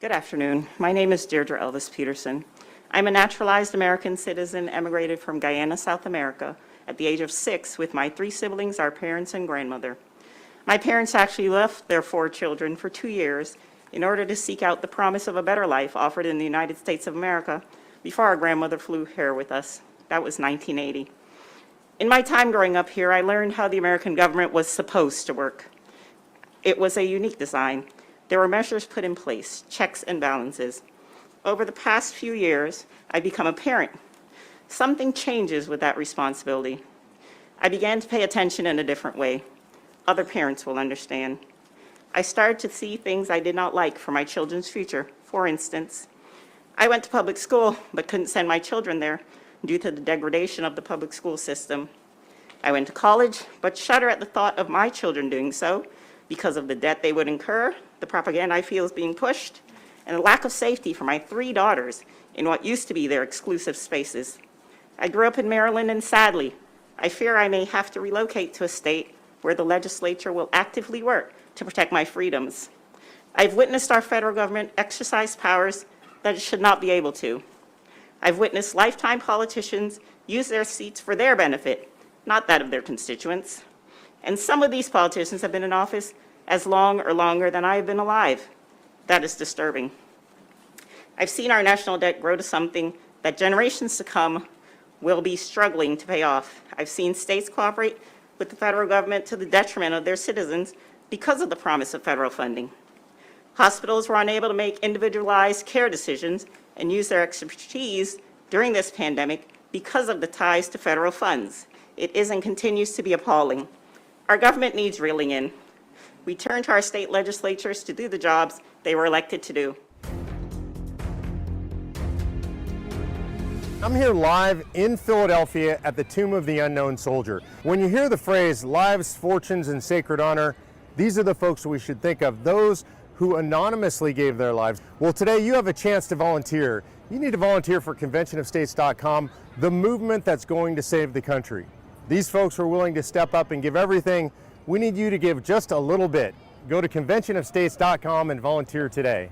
Good afternoon. My name is Deirdre Elvis Peterson. I'm a naturalized American citizen, emigrated from Guyana, South America, at the age of 6 with my 3 siblings, our parents, and grandmother. My parents actually left their 4 children for 2 years in order to seek out the promise of a better life offered in the United States of America before our grandmother flew here with us. That was 1980. In my time growing up here, I learned how the American government was supposed to work. It was a unique design. There were measures put in place, checks and balances. Over the past few years, I've become a parent. Something changes with that responsibility. I began to pay attention in a different way. Other parents will understand. I started to see things I did not like for my children's future. For instance, I went to public school but couldn't send my children there due to the degradation of the public school system. I went to college but shudder at the thought of my children doing so because of the debt they would incur, the propaganda I feel is being pushed, and the lack of safety for my 3 daughters in what used to be their exclusive spaces. I grew up in Maryland, and sadly, I fear I may have to relocate to a state where the legislature will actively work to protect my freedoms. I've witnessed our federal government exercise powers that it should not be able to. I've witnessed lifetime politicians use their seats for their benefit, not that of their constituents. And some of these politicians have been in office as long or longer than I have been alive. That is disturbing. I've seen our national debt grow to something that generations to come will be struggling to pay off. I've seen states cooperate with the federal government to the detriment of their citizens because of the promise of federal funding. Hospitals were unable to make individualized care decisions and use their expertise during this pandemic because of the ties to federal funds. It is and continues to be appalling. Our government needs reeling in. We turn to our state legislatures to do the jobs they were elected to do. I'm here live in Philadelphia at the Tomb of the Unknown Soldier. When you hear the phrase lives, fortunes, and sacred honor, these are the folks we should think of, those who anonymously gave their lives. Well, today you have a chance to volunteer. You need to volunteer for conventionofstates.com, the movement that's going to save the country. These folks were willing to step up and give everything. We need you to give just a little bit. Go to conventionofstates.com and volunteer today.